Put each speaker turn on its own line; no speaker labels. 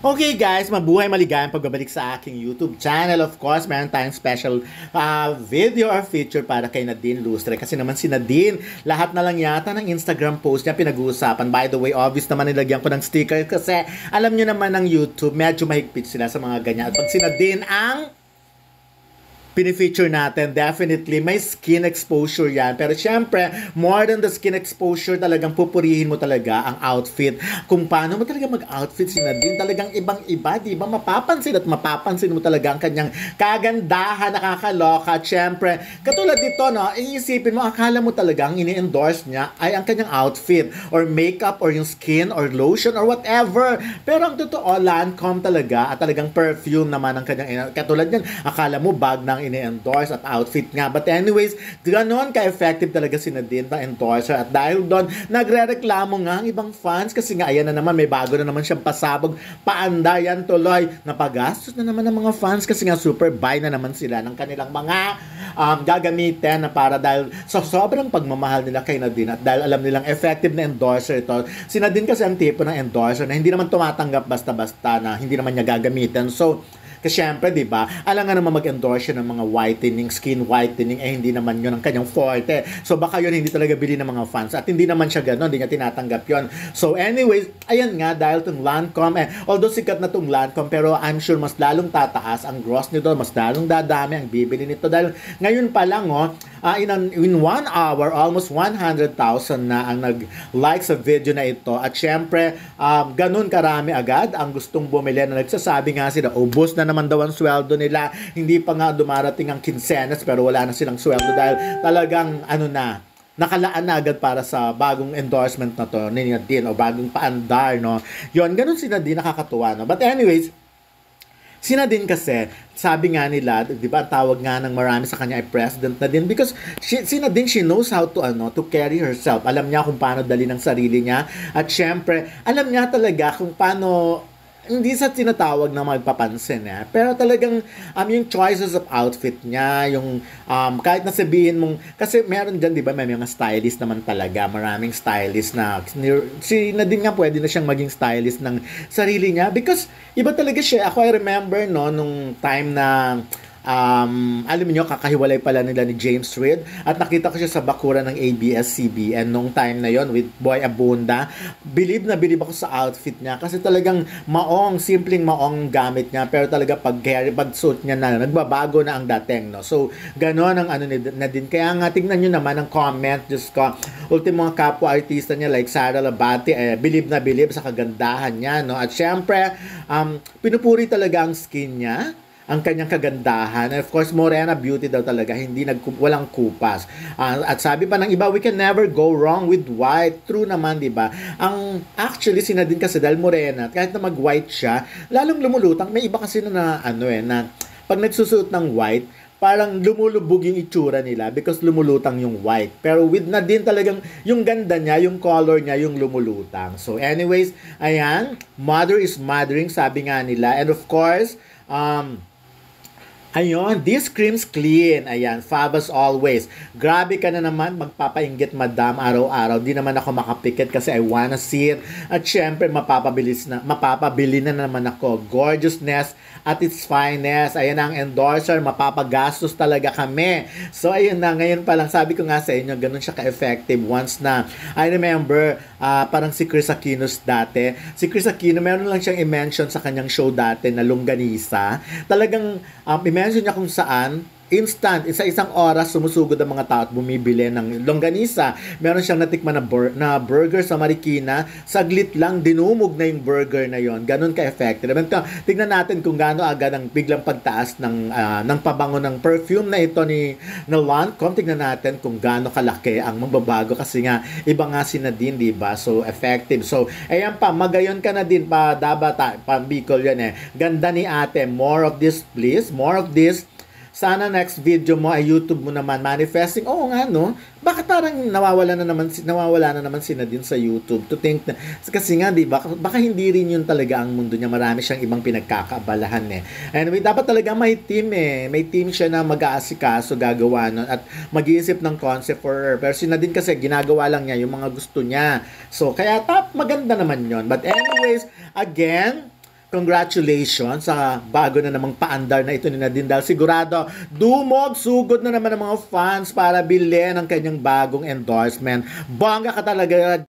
Okay guys, mabuhay maligayang pagbabalik sa aking YouTube channel. Of course, meron tayong special video or feature para kay Nadine Lustre. Kasi naman si Nadine, lahat na lang yata ng Instagram post niya pinag-uusapan. By the way, obvious naman nilagyan ko ng sticker kasi alam nyo naman ng YouTube, medyo mahigpit sila sa mga ganyan. At pag si Nadine ang pinifeature natin, definitely may skin exposure yan. Pero syempre, more than the skin exposure, talagang pupurihin mo talaga ang outfit. Kung paano mo talaga mag-outfit si Nadine, talagang ibang-iba, di ba? Mapapansin at mapapansin mo talaga ang kanyang kagandahan, nakakaloka. At syempre, katulad dito, no, iisipin mo, akala mo talaga ang ini-endorse niya ay ang kanyang outfit, or makeup, or yung skin, or lotion, or whatever. Pero ang totoo, Lancome talaga, at talagang perfume naman ang kanyang, katulad yan, akala mo bag ng ini-endorse at outfit nga. But anyways, ganoon ka-effective talaga si Nadine na endorser. At dahil doon, nagre-reklamo nga ang ibang fans kasi nga ayan na naman, may bago na naman siyang pasabog. Paanda yan tuloy. Napagastos na naman ng mga fans kasi nga super buy na naman sila ng kanilang mga gagamitin na para dahil sa sobrang pagmamahal nila kay Nadine at dahil alam nilang effective na endorser ito. Si Nadine kasi ang tipo ng endorser na hindi naman tumatanggap basta-basta na hindi naman niya gagamitin. So, kasi syempre, di ba, alam nga naman mag-endorse ng mga whitening, skin whitening, hindi naman yun ang kanyang forte. So baka yun hindi talaga bili ng mga fans. At hindi naman siya gano'n, hindi niya tinatanggap yun. So anyways, ayan nga, dahil itong Lancome, although sikat na itong Lancome, pero I'm sure mas lalong tataas ang gross nito, mas lalong dadami ang bibili nito. Dahil ngayon pa lang, in 1 hour, almost 100,000 na ang nag-like sa video na ito. At syempre, ganun karami agad ang gustong bumili na nagsasabi nga sila, ubos na naman daw ang sweldo nila. Hindi pa nga dumarating ang kinsenas pero wala na silang sweldo dahil talagang nakalaan na agad para sa bagong endorsement na to ni Nadine o bagong paandar, no? Yon, ganun si Nadine, nakakatuwa, no? But anyways, si Nadine kasi, sabi nga nila, di ba, tawag nga ng marami sa kanya ay President Nadine because si Nadine, she knows how to carry herself. Alam niya kung paano dali ng sarili niya at syempre, alam niya talaga kung paano hindi sa tinatawag na magpapansin pero talagang yung choices of outfit niya, yung kahit na sabihin mong, kasi meron dyan, di ba, may mga stylist naman talaga, maraming stylist na si Nadine nga pwede na siyang maging stylist ng sarili niya because iba talaga siya. Ako, I remember nung time na alam niyo, kakahiwalay pala nila ni James Reid at nakita ko siya sa bakuran ng ABS-CBN nung time na yon with Boy Abunda. Bilib na bilib ako sa outfit niya kasi talagang simpleng maong gamit niya pero talaga pag suit niya na nagbabago na ang dating, no? So ganoon ang na din. Kaya nga tingnan niyo naman ang comment, just ko ultimo mga kapwa artista niya like Sara Labati, bilib na bilib sa kagandahan niya, no? At syempre pinupuri talaga ang skin niya, ang kanyang kagandahan. And of course, Morena beauty daw talaga, walang kupas. At sabi pa ng iba, we can never go wrong with white. True naman, di ba? Actually, si Nadine kasi dahil morena, kahit na mag-white siya, lalong lumulutang. May iba kasi na pag nagsusuot ng white, parang lumulubog yung itsura nila because lumulutang yung white. Pero with Nadine talagang yung ganda niya, yung color niya, yung lumulutang. So anyways, ayan, mother is mothering, sabi nga nila. And of course, ayun, this cream's clean. Ayan, fab as always. Grabe ka na naman, magpapainggit madam araw-araw. Di naman ako makapikit kasi I wanna see it. At syempre, mapapabili na naman ako. Gorgeousness at its finest. Ayan ang endorser, mapapagastos talaga kami. So, ayun na, ngayon pa lang, sabi ko nga sa inyo, ganun siya ka-effective once na, I remember, parang si Chris Aquinos dati. Si Chris Aquino, meron lang siyang i-mention sa kanyang show dati na longganisa. Talagang, i-mention niya kung saan instant, isang oras sumusugod ang mga tao at bumibili ng longganisa. Meron siyang natikman na burger sa Marikina. Saglit lang, dinumog na yung burger na yon. Ganun ka-effective. Tignan natin kung gaano agad ang biglang pagtaas ng pabango ng perfume na ito na Lancome. Tignan natin kung gaano kalaki ang magbabago kasi nga, iba nga si Nadine, diba? So, effective. So, ayan pa, magayon ka na din pa, Dabata, pa Bicol yan Ganda ni ate. More of this, please. More of this. Sana next video mo ay YouTube mo naman manifesting. Oo nga, no? Bakit parang nawawala na naman si Nadine sa YouTube? To think na, kasi nga, di ba? Baka hindi rin yun talaga ang mundo niya. Marami siyang ibang pinagkakaabalahan Anyway, dapat talaga may team May team siya na mag-aasikaso, gagawa nun, at mag-iisip ng concept for her. Pero si Nadine kasi, ginagawa lang niya yung mga gusto niya. So, kaya maganda naman yon. But anyways, again, Congratulations sa bago na namang paandar na ito ni Nadine dahil sigurado dumog, sugod na naman ng mga fans para bilhin ang kanyang bagong endorsement. Bongga ka talaga,